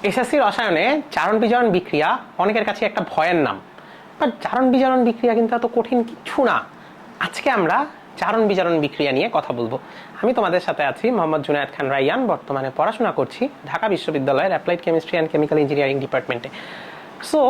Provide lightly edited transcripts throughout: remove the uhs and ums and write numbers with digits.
SSC রসায়নে জারণ বিজারণ বিক্রিয়া অনেকের কাছে একটা ভয়ের নাম, বাট জারণ বিজারণ বিক্রিয়া কিন্তু এত কঠিন কিছু না। আজকে আমরা জারণ বিজারণ বিক্রিয়া নিয়ে কথা বলবো। আমি তোমাদের সাথে আছি মোহাম্মদ জুনায়েদ খান রাইয়ান, বর্তমানে পড়াশোনা করছি ঢাকা বিশ্ববিদ্যালয়ের applied chemistry and chemical engineering ডিপার্টমেন্টে। সো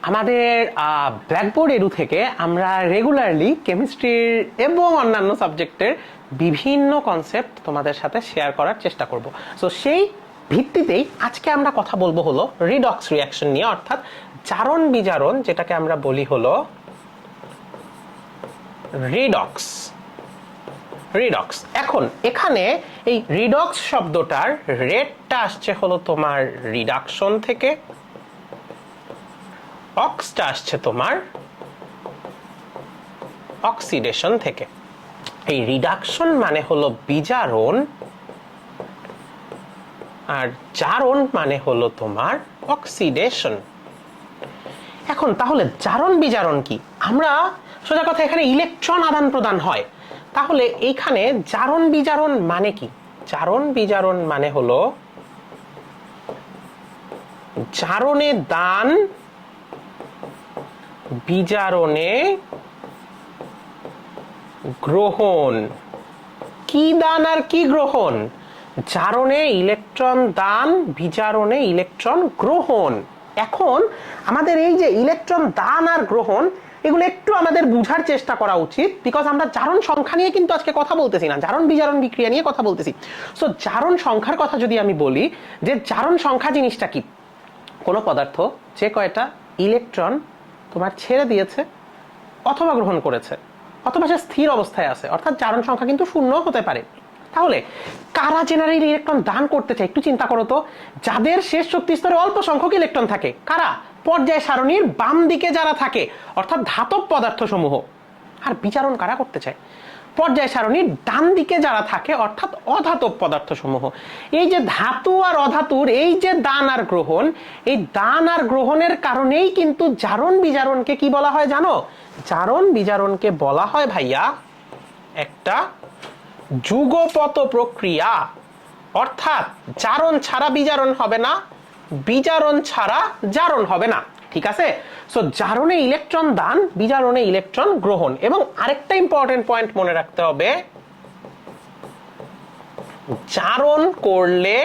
আমাদের ব্ল্যাকবোর্ড এডু থেকে আমরা রেগুলারলি কেমিস্ট্রির এবং অন্যান্য সাবজেক্টের বিভিন্ন কনসেপ্ট তোমাদের সাথে শেয়ার করার চেষ্টা করব। সো সেই ভিত্তিতেই আজকে আমরা কথা বলবো হলো রিডক্স রিঅ্যাকশন নিয়ে, অর্থাৎ জারণ বিজারণ, যেটাকে আমরা বলি হলো রিডক্স। রিডক্স এখন এখানে এই রিডক্স শব্দটার রেটটা আসছে হলো তোমার রিডাকশন থেকে, অক্সটা আসছে তোমার অক্সিডেশন থেকে। এই রিডাকশন মানে হলো বিজারণ আর জারণ মানে হলো তোমার অক্সিডেশন। এখন তাহলে জারণ বিজারণ কি? আমরা সোজা কথা, এখানে ইলেকট্রন আদান প্রদান হয়, তাহলে এইখানে জারণ বিজারণ মানে কি? জারণ বিজারণ মানে হলো জারণে দান, বিজারণে গ্রহণ। কি দান আর কি গ্রহণ? জারণে ইলেকট্রন দান, বিজারণে ইলেকট্রন গ্রহণ। এখন আমাদের এই যে ইলেকট্রন দান আর গ্রহণ, এগুলো একটু আমাদের বুঝার চেষ্টা করা উচিত, বিকজ আমরা জারণ সংখ্যা নিয়ে কিন্তু আজকে কথা বলতেছি না, জারণ বিজারণ বিক্রিয়া নিয়ে কথা বলতেছি। সো জারণ সংখ্যার কথা যদি আমি বলি, যে জারণ সংখ্যা জিনিসটা কি? কোনো পদার্থ যে কয়টা ইলেকট্রন তোমার ছেড়ে দিয়েছে অথবা গ্রহণ করেছে, অথবা সে স্থির অবস্থায় আছে, অর্থাৎ জারণ সংখ্যা কিন্তু শূন্য হতে পারে। তাহলে কারা জেনারেলি ইলেকট্রন দান করতে চায়? একটু চিন্তা করো তো। যাদের শেষ শক্তি স্তরে অল্প সংখ্যক ইলেকট্রন থাকে। কারা? পর্যায় সারণীর বাম দিকে যারা থাকে, অর্থাৎ ধাতব পদার্থ সমূহ। আর বিজারণ কারা করতে চায়? পর্যায় সারণীর ডান দিকে যারা থাকে, অর্থাৎ অধাতব পদার্থ সমূহ। এই যে ধাতু আর অধাতুর এই যে দান আর গ্রহণ, এই দান আর গ্রহণের কারণেই কিন্তু জারণ বিজারণকে কি বলা হয় জানো? জারণ বিজারণকে বলা হয় ভাইয়া একটা যুগপত প্রক্রিয়া। অর্থাৎ জারণ ছাড়া বিজারণ হবে না, বিজারণ ছাড়া জারণ হবে না। ঠিক আছে? সো জারণে ইলেকট্রন দান, বিজারণে ইলেকট্রন গ্রহণ। এবং আরেকটা ইম্পর্টেন্ট পয়েন্ট মনে রাখতে হবে, জারণ করলে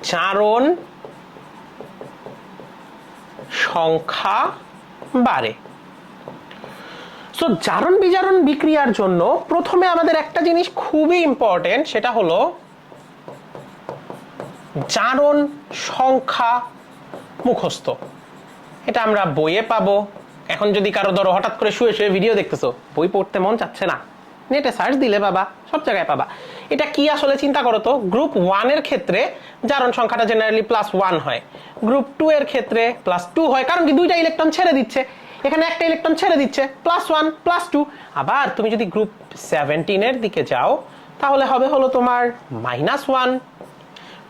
জারণ সংখ্যা বাড়ে। সো জারণ বিজারণ বিক্রিয়ার জন্য প্রথমে আমাদের একটা জিনিস খুবই ইম্পর্টেন্ট, সেটা হলো জারণ সংখ্যা মুখস্থ। এটা আমরা বইয়ে পাবো। এখন যদি কারো ধরো হঠাৎ করে শুয়ে শুয়ে ভিডিও দেখতেছো, বই পড়তে মন চাচ্ছে না, নেটে সার্চ দিলে বাবা, সব জায়গায় পাবা। এটা কি আসলে চিন্তা করো তো। গ্রুপ 1 এর ক্ষেত্রে জারণ সংখ্যাটা জেনারেলি +1 হয়, গ্রুপ 2 এর ক্ষেত্রে +2 হয়, কারণ কি দুইটা ইলেকট্রন ছেড়ে দিচ্ছে, এখানে একটা ইলেকট্রন ছেড়ে দিচ্ছে, +1 +2। আবার তুমি যদি গ্রুপ 17 এর দিকে যাও, তাহলে হবে হলো তোমার -1।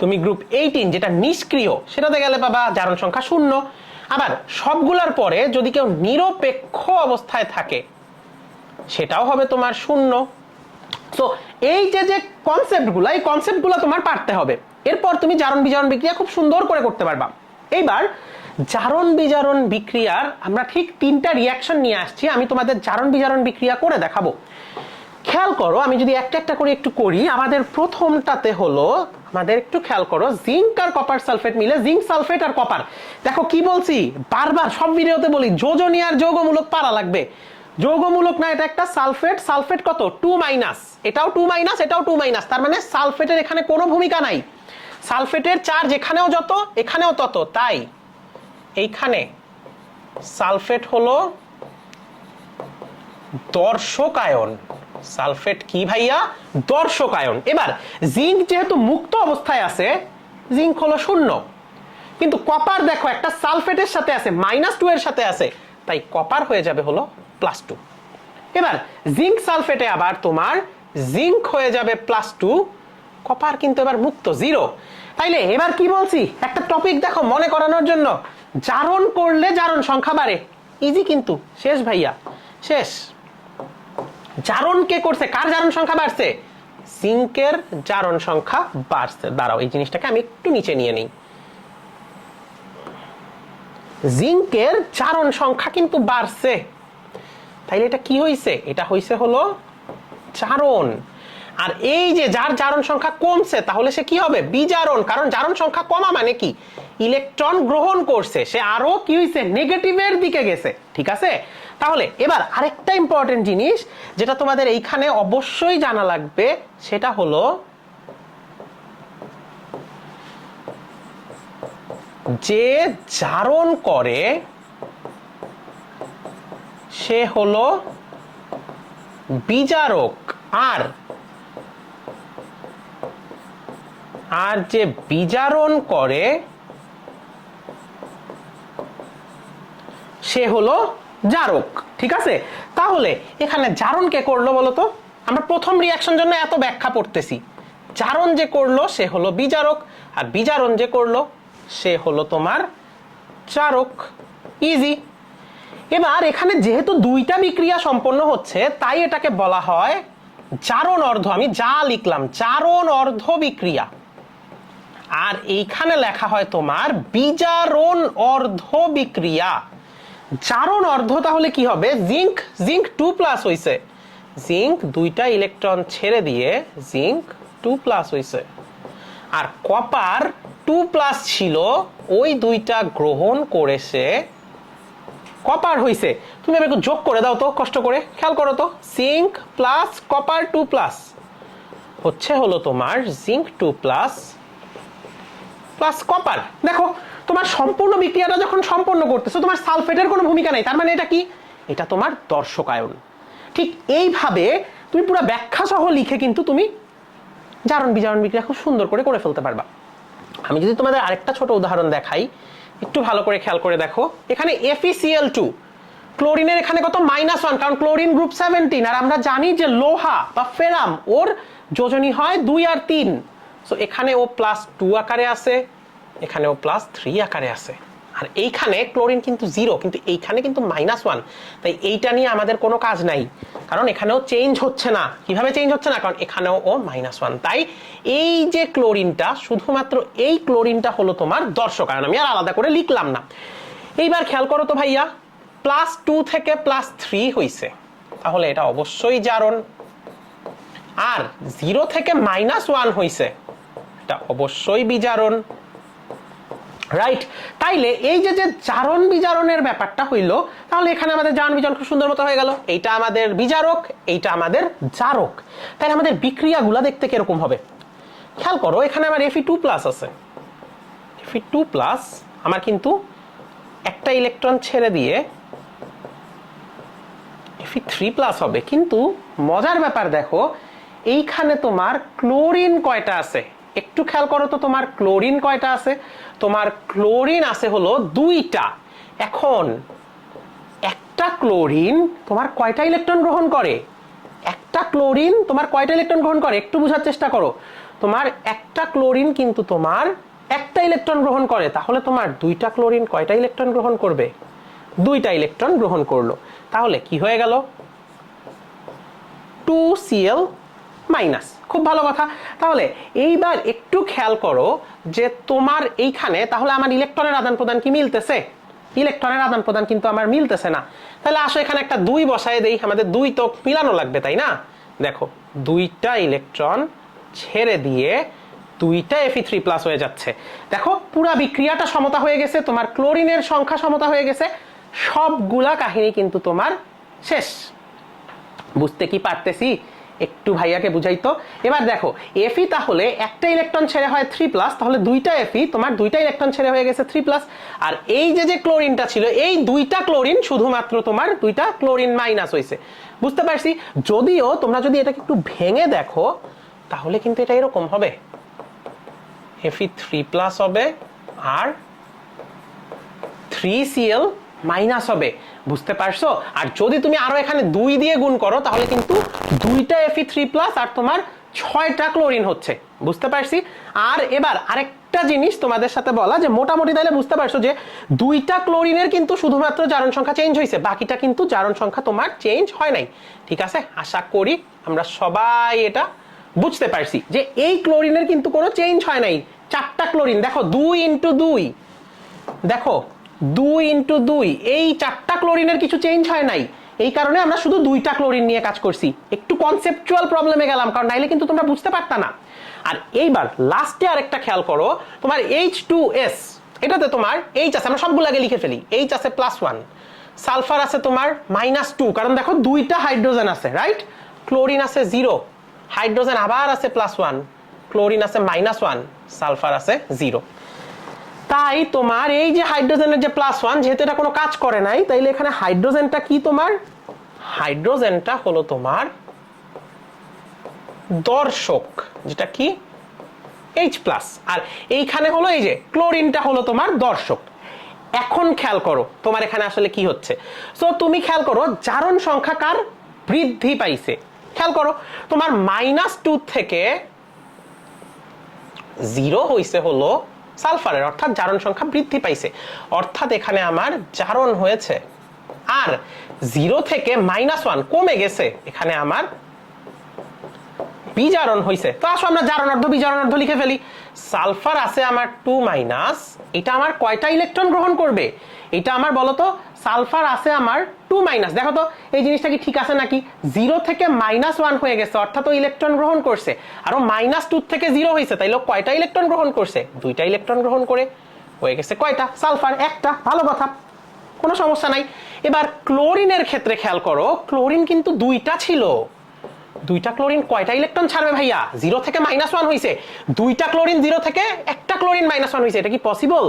তুমি গ্রুপ 18 যেটা নিষ্ক্রিয়, সেটাতে গেলে পাবা জারণ সংখ্যা 0। আবার সবগুলোর পরে যদি কেউ নিরপেক্ষ অবস্থায় থাকে, সেটাও হবে তোমার 0। সো এই যে কনসেপ্টগুলো, এই কনসেপ্টগুলো তোমার পারতে হবে। এরপর তুমি জারণ বিজারণ বিক্রিয়া খুব সুন্দর করে করতে পারবা। এইবার জারণ বিজারণ বিক্রিয়ার আমরা ঠিক 3টা রিঅ্যাকশন নিয়ে আসছি, আমি তোমাদের জারণ বিজারণ বিক্রিয়া করে দেখাবো। খেয়াল করো, আমি যদি একটা একটা করে একটু করি। আমাদের প্রথমটাতে হলো, আমাদের একটু খেয়াল করো, জিঙ্ক আর কপার সালফেট মিলে, জিঙ্ক সালফেট আর কপার। দেখো কি বলছি, বারবার সব ভিডিওতে বলি, যোজনী আর যৌগমূলক পারা লাগবে। যৌগমূলক না, এটা একটা সালফেট। সালফেট কত? 2-, এটাও 2-, এটাও 2-, তার মানে সালফেটের এখানে কোনো ভূমিকা নাই। সালফেটের চার্জ এখানেও যত, এখানেও তত, তাই এইখানে সালফেট হলো দর্শক আয়ন। সালফেট কি ভাইয়া? দর্শক আয়ন। এবার জিঙ্ক যেহেতু মুক্ত অবস্থায় আছে, জিঙ্ক হলো 0, কিন্তু কপার দেখো একটা সালফেটের সাথে আছে, -2 এর সাথে আছে, তাই কপার হয়ে যাবে হলো +2। এবার জিঙ্ক সালফেটে আবার তোমার জিঙ্ক হয়ে যাবে +2, কপার কিন্তু এবার মুক্ত 0। তাইলে এবার কি বলছি, একটা টপিক দেখো মনে করানোর জন্য, জারণ করলে জারণ সংখ্যা বাড়ে। ইজি কিন্তু, শেষ ভাইয়া, শেষ। জারণ কে করছে? কার জারণ সংখ্যা বাড়ছে? জিঙ্কের জারণ সংখ্যা বাড়ছে। দাঁড়াও, এই জিনিসটাকে আমি একটু নিচে নিয়ে নিই। জিঙ্কের জারণ সংখ্যা কিন্তু বাড়ছে, তাইলে এটা কি হইছে? এটা হইছে হলো জারণ। আর এই যে যার জারণ সংখ্যা কমছে, তাহলে সে কি হবে? বিজারণ। কারণ জারণ সংখ্যা কমা মানে কি? ইলেকট্রন গ্রহণ করছে, সে আরো কি হইছে? নেগেটিভের দিকে গেছে। ঠিক আছে, তাহলে এবার আরেকটা ইম্পর্টেন্ট জিনিস যেটা তোমাদের এইখানে অবশ্যই জানা লাগবে, সেটা হলো যে জারণ করে সে হলো বিজারক, আর যে বিজারণ করে সে হলো জারক। ঠিক আছে, তাহলে এখানে জারণ কে করলো বলতো? আমরা প্রথম রিঅ্যাকশন জন্য এত ব্যাখ্যা পড়তেছি। জারণ যে করলো সে হলো বিজারক, আর বিজারণ যে করলো সে হলো তোমার জারক। ইজি। এবার এখানে যেহেতু দুইটা বিক্রিয়া সম্পন্ন হচ্ছে, তাই এটাকে বলা হয় জারণ অর্ধ। আমি যা লিখলাম জারণ অর্ধ বিক্রিয়া, আর এইখানে লেখা হয় তোমার বিজারণ অর্ধ বিক্রিয়া। জারণ অর্ধ তাহলে কি হবে? জিঙ্ক 2+ হইছে, জিঙ্ক দুইটা ইলেকট্রন ছেড়ে দিয়ে জিঙ্ক 2+ হইছে, আর কপার 2+ ছিল, ওই দুইটা গ্রহণ করেছে, কপার হইছে। তুমি একটু যোগ করে দাও তো, কষ্ট করে খেয়াল করো তো। জিঙ্ক প্লাস কপার 2+ হচ্ছে হলো তোমার জিঙ্ক 2+ প্লাস কপার। দেখো, তোমার সম্পূর্ণ বিক্রিয়াটা যখন সম্পন্ন করতেছো, তোমার সালফেটের কোনো ভূমিকা নেই। তার মানে এটা কি? এটা তোমার দর্শকায়ন। ঠিক এইভাবে তুমি পুরো ব্যাখ্যা সহ লিখে কিন্তু তুমি জারণ বিজারণ বিক্রিয়া খুব সুন্দর করে করে ফেলতে পারবা। আমি যদি তোমাদের আরেকটা ছোট উদাহরণ দেখাই, একটু ভালো করে খেয়াল করে দেখো। এখানে FeCl2, ক্লোরিনের এখানে কত? -1, কারণ ক্লোরিন গ্রুপ 17, আর আমরা জানি যে লোহা বা ফেরাম ওর যোজনী হয় 2 আর 3। সো এখানে ও +2 আকারে আছে, এখানে ও +3 আকারে আছে, আর এইখানে ক্লোরিন কিন্তু 0, কিন্তু এইখানে কিন্তু -1। তাই এইটা নিয়ে আমাদের কোনো কাজ নাই, কারণ এখানেও চেঞ্জ হচ্ছে না। কিভাবে চেঞ্জ হচ্ছে না? কারণ এখানেও ও -1। তাই এই যে ক্লোরিনটা, শুধুমাত্র এই ক্লোরিনটা হলো তোমার দর্শকায়ন। আমি আর আলাদা করে লিখলাম না। এইবার খেয়াল করো তো ভাইয়া, +2 থেকে +3 হইছে, তাহলে এটা অবশ্যই জারণ। আর 0 থেকে -1 হইছে, এটা অবশ্যই বিজারণ। রাইট? তাইলে এই যে জারণ বিজারণের ব্যাপারটা হইল, তাহলে এখানে আমাদের জারণ বিজারণ খুব সুন্দর মতো হয়ে গেল। এইটা আমাদের বিজারক, এইটা আমাদের জারক। তাহলে আমাদের বিক্রিয়াগুলা দেখতে কিরকম হবে? খেয়াল করো, এখানে আমার Fe2+ আছে। Fe2+ আমার কিন্তু একটা ইলেকট্রন ছেড়ে দিয়ে Fe3+ হবে। কিন্তু মজার ব্যাপার দেখো, এইখানে তোমার ক্লোরিন কয়টা আছে? একটু খেয়াল করো তো, তোমার ক্লোরিন কয়টা আছে? তোমার ক্লোরিন আছে হলো 2টা। এখন একটা ক্লোরিন তোমার কয়টা ইলেকট্রন গ্রহণ করে? একটা ক্লোরিন তোমার কয়টা ইলেকট্রন গ্রহণ করে? একটু বোঝার চেষ্টা করো। তোমার একটা ক্লোরিন কিন্তু তোমার একটা ইলেকট্রন গ্রহণ করে, তাহলে তোমার 2টা ক্লোরিন কয়টা ইলেকট্রন গ্রহণ করবে? 2টা ইলেকট্রন গ্রহণ করলো। তাহলে কি হয়ে গেল? 2Cl-। খুব ভালো কথা। তাহলে এইবার একটু খেয়াল করো যে তোমার এইখানে তাহলে আমার ইলেকট্রনের আদান প্রদান কি মিলতেছে? ইলেকট্রনের আদান প্রদান কিন্তু আমার মিলতেছে না। তাহলে আসো এখানে একটা 2 বসায় দেই, আমাদের 2 তো মিলানো লাগবে, তাই না? দেখো, 2টা ইলেকট্রন ছেড়ে দিয়ে 2টা Fe3+ হয়ে যাচ্ছে। দেখো, পুরা বিক্রিয়াটা সমতা হয়ে গেছে, তোমার ক্লোরিনের সংখ্যা সমতা হয়ে গেছে, সবগুলা কাহিনী কিন্তু তোমার শেষ। বুঝতে কি পারতেছি? একটু ভাইয়াকে বুঝাইতো। এবার দেখো, Fe তাহলে একটা ইলেকট্রন ছেড়ে হয় 3+, তাহলে 2টা Fe তোমার 2টা ইলেকট্রন ছেড়ে হয়ে গেছে 3+। আর এই যে ক্লোরিনটা ছিল, এই 2টা ক্লোরিন শুধুমাত্র তোমার 2টা ক্লোরিন মাইনাস হয়েছে। বুঝতে পারছি? যদিও তোমরা যদি এটাকে একটু ভেঙে দেখো, তাহলে কিন্তু এটা এরকম হবে, Fe3+ হবে আর 3Cl- হবে। বুঝতে পারছো? আর যদি তুমি আরো এখানে 2 দিয়ে গুণ করো, তাহলে কিন্তু 2টা Fe3+ আর তোমার 6টা ক্লোরিন হচ্ছে। বুঝতে পারছি? আর এবার আরেকটা জিনিস তোমাদের সাথে বলা, যে মোটামুটি তাহলে বুঝতে পারছো যে 2টা ক্লোরিনের কিন্তু শুধুমাত্র জারণ সংখ্যা চেঞ্জ হয়েছে, বাকিটা কিন্তু জারণ সংখ্যা তোমার চেঞ্জ হয় নাই। ঠিক আছে? আশা করি আমরা সবাই এটা বুঝতে পারছি যে এই ক্লোরিনের কিন্তু কোনো চেঞ্জ হয় নাই, 4টা ক্লোরিন দেখো 2 ইন্টু 2, দেখো 2 ইন্টু 2, এই 4টা ক্লোরিনের কিছু চেঞ্জ হয় নাই, এই কারণে আমরা শুধু 2টা ক্লোরিন নিয়ে কাজ করছি। একটু কনসেপচুয়াল প্রবলেমে গেলাম, কারণ নাইলে কিন্তু তোমরা বুঝতে পারতা না। আর এইবার লাস্টে আরেকটা খেয়াল করো, তোমার H2S, এটাতে তোমার H আছে, আমরা সবগুলো আগে লিখে ফেলি, H আছে +1, সালফার আছে তোমার -2, কারণ দেখো 2টা হাইড্রোজেন আছে, রাইট? ক্লোরিন আছে 0, হাইড্রোজেন আবার আছে +1, ক্লোরিন আছে -1, সালফার আছে 0। তাই তোমার এই যে হাইড্রোজেনের যে +1, যেহেতু এটা কোনো কাজ করে নাই, তাইলে এখানে হাইড্রোজেনটা কি, তোমার হাইড্রোজেনটা হলো তোমার দর্শক, যেটা কি H+, আর এইখানে হলো এই যে ক্লোরিনটা হলো তোমার দর্শক। এখন খেয়াল করো তোমার এখানে আসলে কি হচ্ছে। সো তুমি খেয়াল করো জারণ সংখ্যা কার বৃদ্ধি পাইছে, খেয়াল করো তোমার -2 থেকে 0 হইছে হলো সালফারের, অর্থাৎ জারণ সংখ্যা বৃদ্ধি পাইছে, অর্থাৎ এখানে আমার জারণ হয়েছে। আর 0 থেকে -1 কমে গেছে, এখানে আমার বিজারণ হইছে। তো আসো আমরা জারণার্ধ বিজারণার্ধ লিখে ফেলি। সালফার আছে আমার 2-, এটা আমার কয়টা ইলেকট্রন গ্রহণ করবে, এটা আমার বলতো সালফার আছে আমার 2-, দেখো তো এই জিনিসটা কি ঠিক আছে নাকি? 0 থেকে -1 হয়ে গেছে, অর্থাৎ ও ইলেকট্রন গ্রহণ করছে, আরো -2 থেকে 0 হয়েছে, তাইলে কয়টা ইলেকট্রন গ্রহণ করছে? 2টা ইলেকট্রন গ্রহণ করে হয়ে গেছে কয়টা? সালফার 1টা, ভালো কথা, কোনো সমস্যা নাই। এবার ক্লোরিনের ক্ষেত্রে খেয়াল করো, ক্লোরিন কিন্তু 2টা ছিল, 2টা ক্লোরিন কয়টা ইলেকট্রন ছাড়বে ভাইয়া? 0 থেকে -1 হইছে, 2টা ক্লোরিন 0 থেকে 1টা ক্লোরিন -1 হইছে, এটা কি পসিবল?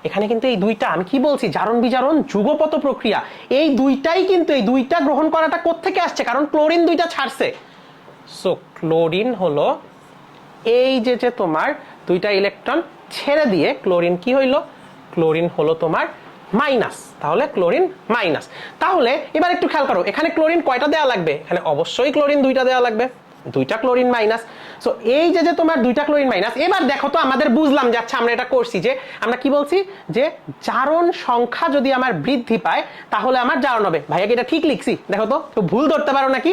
এখানে কিন্তু এই 2টা, আমি কি বলছি, জারণ বিজারণ যুগপত প্রক্রিয়া, এই 2টাই কিন্তু, এই 2টা গ্রহণ করাটা কোত্থেকে আসছে? কারণ ক্লোরিন 2টা ছাড়ছে। সো ক্লোরিন হলো এই যে তোমার 2টা ইলেকট্রন ছেড়ে দিয়ে ক্লোরিন কি হইলো? ক্লোরিন হলো তোমার মাইনাস, তাহলে ক্লোরিন মাইনাস। তাহলে এবার একটু খেয়াল করো, এখানে ক্লোরিন কয়টা দেওয়া লাগবে? এখানে অবশ্যই ক্লোরিন 2টা দেওয়া লাগবে, 2টা ক্লোরিন মাইনাস। সো এই যে তোমার 2টা ক্লোরিন মাইনাস, এবার দেখো তো আমাদের বুঝলাম যে আচ্ছা আমরা এটা করছি যে আমরা কি বলছি যে জারণ সংখ্যা যদি আমার বৃদ্ধি পায় তাহলে আমার জারণ হবে। ভাইয়া কি এটা ঠিক লিখছি? দেখো তো কেউ ভুল ধরতে পারো নাকি?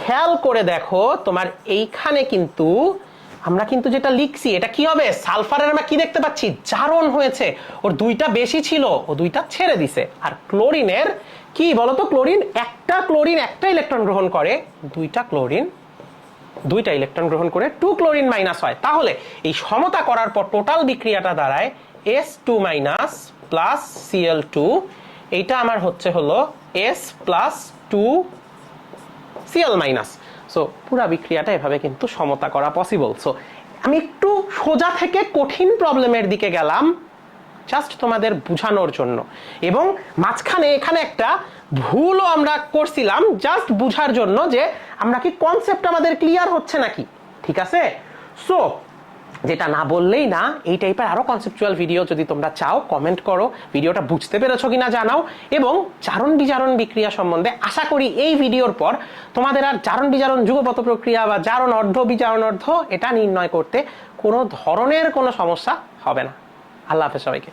খেয়াল করে দেখো তোমার এইখানে কিন্তু আমরা কিন্তু যেটা লিখছি এটা কি হবে? সালফারের আমরা কি দেখতে পাচ্ছি? জারণ হয়েছে, ওর 2টা বেশি ছিল, ও 2টা ছেড়ে দিছে। আর ক্লোরিনের কি বলতো, ক্লোরিন একটা ইলেকট্রন গ্রহণ করে, 2টা ক্লোরিন 2টা ইলেকট্রন গ্রহণ করে 2 ক্লোরিন মাইনাস হয়। তাহলে এই সমতা করার পর টোটাল বিক্রিয়াটা দাঁড়ায় S2- প্লাস Cl2, এইটা আমার হচ্ছে হলো S+2Cl-। সো পুরা বিক্রিয়াটা এভাবে কিন্তু সমতা করা পসিবল। সো আমি একটু সোজা থেকে কঠিন প্রবলেমের দিকে গেলাম জাস্ট তোমাদের বোঝানোর জন্য, এবং মাঝখানে এখানে একটা ভুলও আমরা করছিলাম জাস্ট বুঝার জন্য যে আমরা কি কনসেপ্ট আমাদের ক্লিয়ার হচ্ছে নাকি, ঠিক আছে? সো যেটা না বললেই না, এই টাইপের আরো কনসেপচুয়াল ভিডিও যদি তোমরা চাও কমেন্ট করো, ভিডিওটা বুঝতে পেরেছো কিনা জানাও, এবং জারণ বিজারণ বিক্রিয়া সম্বন্ধে আশা করি এই ভিডিওর পর তোমাদের আর জারণ বিজারণ যুগপত প্রক্রিয়া বা জারণ অর্ধ বিজারণ অর্ধ এটা নির্ণয় করতে কোনো ধরনের কোনো সমস্যা হবে না। আল্লাহ হাফেজ সবাইকে।